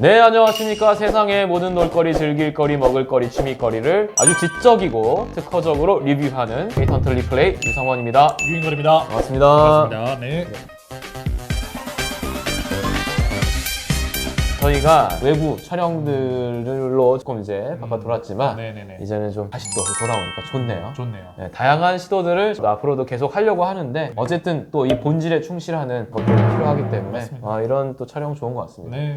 네, 안녕하십니까. 세상의 모든 놀거리, 즐길거리, 먹을거리, 취미거리를 아주 지적이고 특허적으로 리뷰하는 데이턴트 리플레이 유성원입니다. 유인걸입니다. 반갑습니다. 반갑습니다. 네. 저희가 외부 촬영들로 조금 이제 바깥 돌았지만 네네네. 이제는 좀 다시 또 돌아오니까 좋네요. 좋네요. 네, 다양한 시도들을 앞으로도 계속 하려고 하는데 어쨌든 또 이 본질에 충실하는 것들이 필요하기 때문에 맞습니다. 이런 또 촬영 좋은 것 같습니다. 네.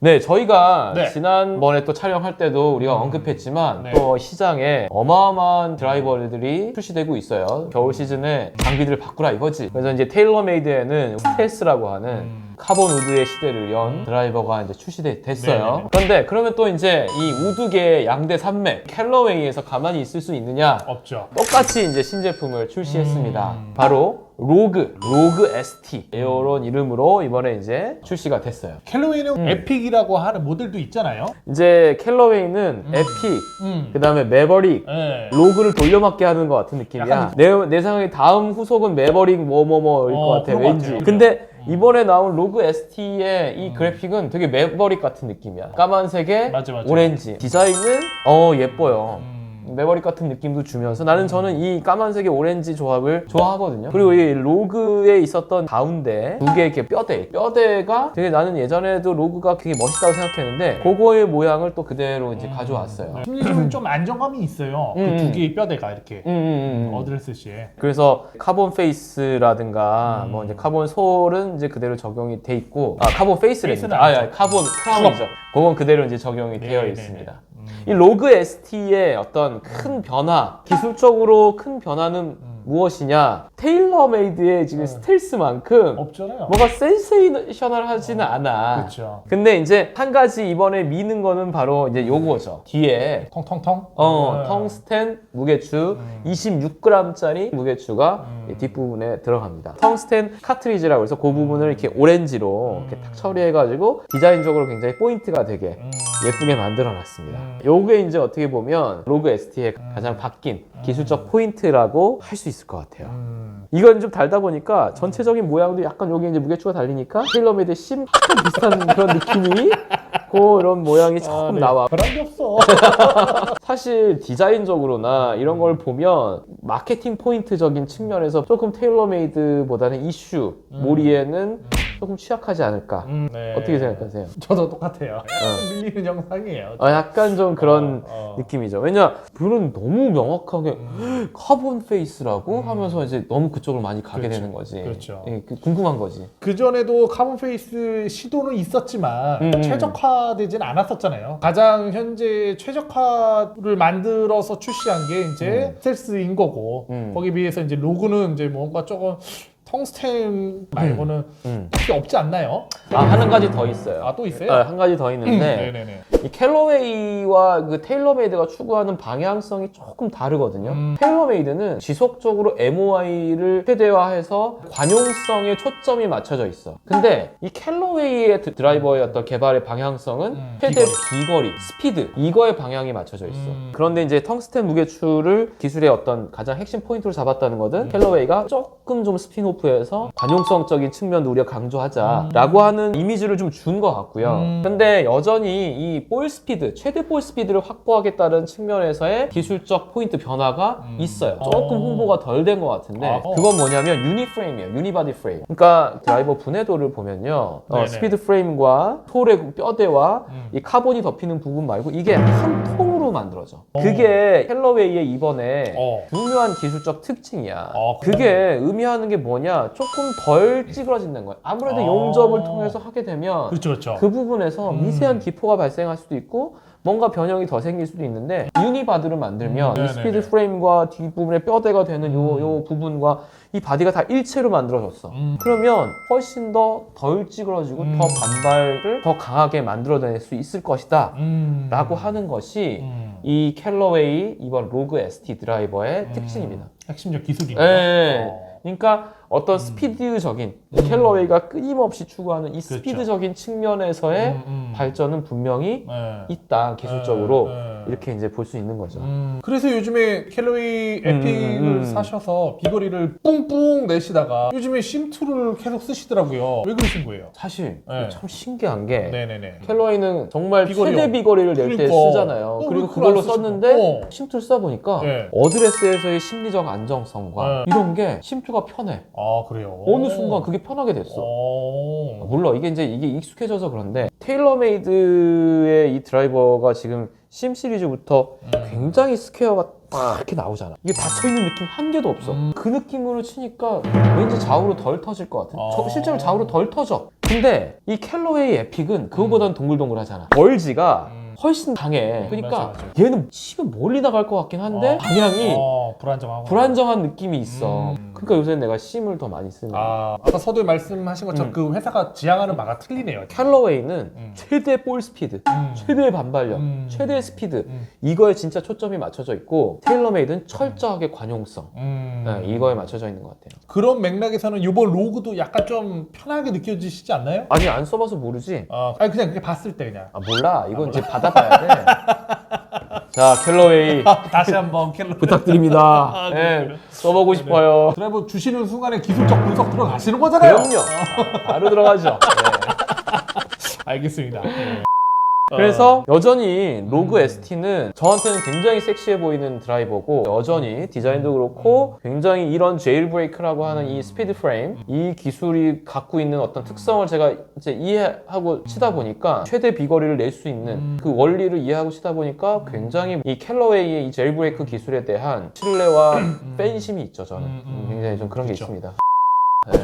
네, 저희가 네. 지난번에 또 촬영할 때도 우리가 언급했지만 네. 또 시장에 어마어마한 드라이버들이 출시되고 있어요. 겨울 시즌에 장비들을 바꾸라 이거지. 그래서 이제 테일러메이드에는 스텔스라고 하는 카본 우드의 시대를 연 드라이버가 이제 출시됐어요. 네네네. 그런데 그러면 또 이제 이 우드계의 양대 산맥 캘러웨이에서 가만히 있을 수 있느냐? 없죠. 똑같이 이제 신제품을 출시했습니다. 바로 로그 ST 이런 이름으로 이번에 이제 출시가 됐어요. 캘러웨이는 에픽이라고 하는 모델도 있잖아요. 이제 캘러웨이는 에픽, 그 다음에 매버릭, 네. 로그를 돌려막게 하는 것 같은 느낌이야. 약간 내 생각에 다음 후속은 매버릭 뭐뭐뭐일 것 같아, 그런 것 왠지. 같아요. 근데 이번에 나온 로그 ST의 이 그래픽은 되게 매버릭 같은 느낌이야. 까만색에 맞아. 오렌지. 디자인은 예뻐요. 매버릭 같은 느낌도 주면서 저는 이 까만색의 오렌지 조합을 좋아하거든요. 그리고 이 로그에 있었던 가운데 두 개의 이렇게 뼈대가 되게 나는 예전에도 로그가 되게 멋있다고 생각했는데 그거의 모양을 또 그대로 이제 가져왔어요. 심리적으로 좀 안정감이 있어요. 그 두 개의 뼈대가 이렇게 어드레스 시에. 그래서 카본 페이스라든가 뭐 이제 카본 솔은 이제 그대로 적용이 돼 있고 카본 페이스래요. 카본 크라운이죠. 그건 그대로 이제 적용이 되어 네네네. 있습니다. 이 로그 ST의 어떤 큰 변화, 기술적으로 큰 변화는 무엇이냐? 테일러메이드의 지금 스텔스만큼 없잖아요. 뭐가 센세이셔널하지는 않아. 그렇죠. 근데 이제 한 가지 이번에 미는 거는 바로 이제 요거죠. 뒤에 텅텅텅. 텅스텐 무게추 26g짜리 무게추가 이 뒷부분에 들어갑니다. 텅스텐 카트리지라고 해서 그 부분을 이렇게 오렌지로 이렇게 딱 처리해가지고 디자인적으로 굉장히 포인트가 되게 예쁘게 만들어놨습니다. 요게 이제 어떻게 보면 로그 ST의 가장 바뀐 기술적 포인트라고 할 수 있을 것 같아요. 이건 좀 달다 보니까 전체적인 모양도 약간 여기 이제 무게추가 달리니까 테일러메이드 심 비슷한 그런 느낌이 그런 모양이 조금 나와. 그런 게 없어. 사실 디자인적으로나 이런 걸 보면 마케팅 포인트적인 측면에서 조금 테일러메이드보다는 이슈 몰이에는 조금 취약하지 않을까. 네. 어떻게 생각하세요? 저도 똑같아요. 약간 밀리는 영상이에요. 약간 좀 그런 느낌이죠. 왜냐, 불은 너무 명확하게 카본 페이스라고 하면서 이제 너무 그쪽으로 많이 가게 그렇죠. 되는 거지. 그렇죠. 예, 궁금한 거지. 그전에도 카본 페이스 시도는 있었지만 최적화되진 않았었잖아요. 가장 현재 최적화를 만들어서 출시한 게 이제 스텔스인 거고 거기에 비해서 이제 로그는 이제 뭔가 조금 텅스텐 말고는 딱히 없지 않나요? 한 가지 더 있어요. 또 있어요? 한 가지 더 있는데 네네네. 이 캘러웨이와 그 테일러메이드가 추구하는 방향성이 조금 다르거든요. 테일러메이드는 지속적으로 MOI를 최대화해서 관용성에 초점이 맞춰져 있어. 근데 이 캘러웨이의 드라이버의 어떤 개발의 방향성은 최대 비거리, 스피드 이거에 방향이 맞춰져 있어. 그런데 이제 텅스텐 무게추를 기술의 어떤 가장 핵심 포인트로 잡았다는 것은 캘러웨이가 조금 좀 스피노프해서 관용성적인 측면도 우리가 강조하자라고 하는 이미지를 좀 준 것 같고요. 근데 여전히 이 볼 스피드, 최대 볼 스피드를 확보하겠다는 측면에서의 기술적 포인트 변화가 있어요. 조금 홍보가 덜 된 것 같은데 그건 뭐냐면 유니프레임이에요. 유니바디 프레임. 그러니까 드라이버 분해도를 보면요. 스피드 프레임과 톨의 뼈대와 이 카본이 덮이는 부분 말고 이게 한 통으로 만들어져. 그게 캘러웨이의 이번에 중요한 기술적 특징이야. 그게 의미하는 게 뭐냐? 조금 덜 찌그러진다는 거예요. 아무래도 용접을 통해서 하게 되면 그렇죠. 그 부분에서 미세한 기포가 발생할 수도 있고 뭔가 변형이 더 생길 수도 있는데 유니바디를 만들면 이 스피드 프레임과 뒷부분의 뼈대가 되는 요 부분과 이 바디가 다 일체로 만들어졌어. 그러면 훨씬 더 덜 찌그러지고 더 반발을 더 강하게 만들어낼 수 있을 것이다 라고 하는 것이 이 캘러웨이 이번 로그 ST 드라이버의 특징입니다. 핵심적 기술이네요. 네. 그러니까 어떤 스피드적인 캘러웨이가 끊임없이 추구하는 이 그렇죠. 스피드적인 측면에서의 발전은 분명히 있다 기술적으로 이렇게 이제 볼 수 있는 거죠. 그래서 요즘에 캘러웨이 에픽을 사셔서 비거리를 뿡뿡 내시다가 요즘에 심2를 계속 쓰시더라고요. 왜 그러신 거예요? 사실 네. 참 신기한 게 네네네. 캘러웨이는 정말 비거리요. 최대 비거리를 낼 때 그러니까. 쓰잖아요. 왜 그리고 그걸 안 그걸로 쓰시고. 썼는데 심투를 써보니까 네. 어드레스에서의 심리적 안정성과 이런 게 심투가 편해. 아 그래요? 어느 순간 그게 편하게 됐어. 어. 물론 이게 익숙해져서 그런데 테일러메이드의 이 드라이버가 지금 심 시리즈부터 굉장히 스퀘어가 딱 이렇게 나오잖아. 이게 닫혀있는 느낌 한 개도 없어. 그 느낌으로 치니까 왠지 좌우로 덜 터질 것 같아. 실제로 좌우로 덜 터져. 근데 이 캘러웨이 에픽은 그거보다는 동글동글하잖아. 벌지가 훨씬 강해. 그러니까 맞아. 얘는 치면 멀리 나갈 것 같긴 한데 방향이 불안정하고. 불안정한 느낌이 있어. 그러니까 요새 내가 심을 더 많이 쓰는 거야. 아까 서두에 말씀하신 것처럼 그 회사가 지향하는 바가 틀리네요. 캘러웨이는 최대 볼 스피드, 최대의 반발력, 최대의 스피드 이거에 진짜 초점이 맞춰져 있고 테일러메이드는 철저하게 관용성 네, 이거에 맞춰져 있는 것 같아요. 그런 맥락에서는 이번 로그도 약간 좀 편하게 느껴지시지 않나요? 아니 안 써봐서 모르지. 아니 그냥 그렇게 봤을 때 그냥. 아 몰라. 이건 이제 받아봐야 돼. 자 캘러웨이 다시 한번 캘러 부탁드립니다. 네, 써보고 싶어요. 드라이버 주시는 순간에 기술적 분석 들어가시는 거잖아요. 그럼요. 바로 들어가죠. 네. 알겠습니다. 그래서 여전히 로그 ST는 저한테는 굉장히 섹시해 보이는 드라이버고 여전히 디자인도 그렇고 굉장히 이런 제일 브레이크라고 하는 이 스피드 프레임 이 기술이 갖고 있는 어떤 특성을 제가 이제 이해하고 치다 보니까 최대 비거리를 낼 수 있는 그 원리를 이해하고 치다 보니까 굉장히 이 캘러웨이의 이 제일 브레이크 기술에 대한 신뢰와 팬심이 있죠. 저는 굉장히 좀 그런 게 있습니다.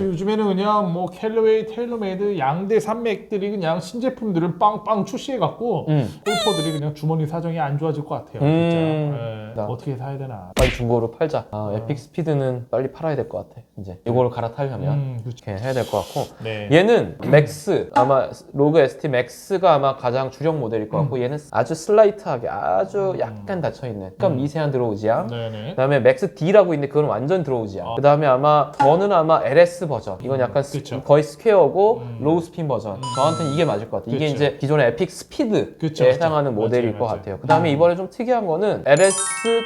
요즘에는 그냥 뭐 캘러웨이, 테일러메이드 양대 산맥들이 그냥 신제품들을 빵빵 출시해갖고 골퍼들이 그냥 주머니 사정이 안 좋아질 것 같아요. 진짜. 네. 어떻게 사야 되나. 빨리 중고로 팔자. 에픽 스피드는 빨리 팔아야 될 것 같아. 이제 이거를 갈아타려면 그렇죠. 이렇게 해야 될 것 같고 네. 얘는 맥스 아마 로그 ST 맥스가 아마 가장 주력 모델일 것 같고 얘는 아주 슬라이트하게 아주 약간 닫혀있는 약간 미세한 드로우지함. 네네. 그다음에 맥스 D라고 있는데 그건 완전 드로우지함. 그다음에 아마 저는 아마 LS 버전 이건 약간 그쵸. 거의 스퀘어고 로우 스핀 버전 저한테는 이게 맞을 것 같아요. 이게 그쵸. 이제 기존의 에픽 스피드에 그쵸. 해당하는 모델일 맞아요, 것 맞아요. 같아요. 그다음에 이번에 좀 특이한 거는 LS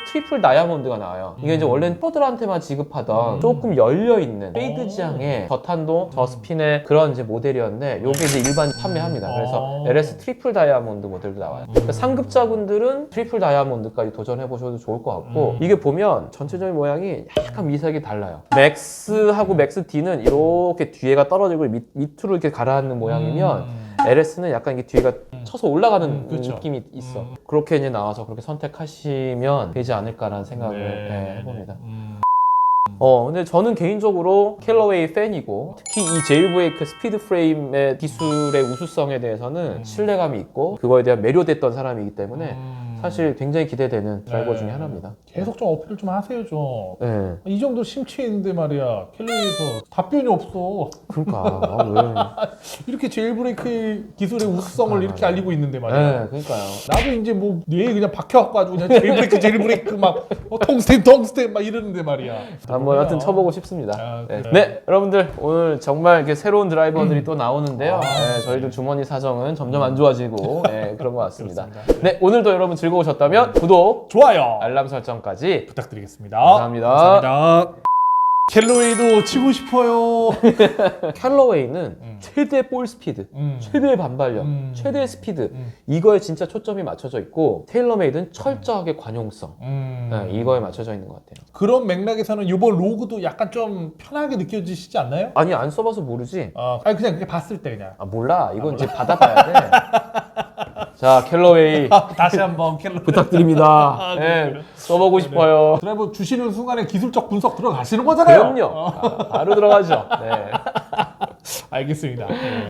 트리플 다이아몬드가 나와요. 이게 이제 원래는 프로들한테만 지급하던 조금 열려있는 페이드 지향의 저탄도 저스핀의 그런 이제 모델이었는데 요게 이제 일반 판매합니다. 그래서 LS 트리플 다이아몬드 모델도 나와요. 그러니까 상급자분들은 트리플 다이아몬드까지 도전해보셔도 좋을 것 같고 이게 보면 전체적인 모양이 약간 미세하게 달라요. 맥스하고 맥스 D는 이렇게 뒤에가 떨어지고 밑으로 이렇게 가라앉는 모양이면 LS는 약간 이게 뒤에가 쳐서 올라가는 그쵸. 느낌이 있어. 그렇게 이제 나와서 그렇게 선택하시면 되지 않을까라는 생각을 네, 해봅니다. 근데 저는 개인적으로 캘러웨이 팬이고 특히 이 제일브레이크 스피드 프레임의 기술의 우수성에 대해서는 신뢰감이 있고 그거에 대한 매료됐던 사람이기 때문에 사실 굉장히 기대되는 드라이버 중에 하나입니다. 계속 좀 어필을 좀 하세요 좀. 네. 이 정도 심취해 있는데 말이야 캘러웨이에서 답변이 없어. 그러니까 이렇게 제일브레이크 기술의 우수성을 이렇게 알리고 있는데 말이야. 네, 그러니까요. 나도 이제 뭐 뇌에 그냥 박혀갖고 아주 그냥 제일브레이크 막 텅스텐 막 이러는데 말이야. 한번 하여튼 쳐보고 싶습니다. 그래. 네, 여러분들 오늘 정말 이렇게 새로운 드라이버들이 또 나오는데요. 네, 저희들 주머니 사정은 점점 안 좋아지고 그런 것 같습니다. 네, 오늘도 여러분 즐거우셨다면 구독, 좋아요. 알람 설정까지 부탁드리겠습니다. 감사합니다. 캘러웨이도 치고 싶어요. 캘러웨이는 최대 볼 스피드, 최대의 반발력, 최대의 스피드 이거에 진짜 초점이 맞춰져 있고 테일러메이드는 철저하게 관용성 네, 이거에 맞춰져 있는 것 같아요. 그런 맥락에서는 이번 로그도 약간 좀 편하게 느껴지시지 않나요? 아니 안 써봐서 모르지. 아니 그냥 그렇게 봤을 때 그냥. 아 몰라. 이건 이제 받아봐야 돼. 자 캘러웨이 다시 한번 캘러웨이 부탁드립니다. 네, 써보고 싶어요. 드라이버 주시는 순간에 기술적 분석 들어가시는 거잖아요. 그럼요. 바로 들어가죠. 네. 알겠습니다.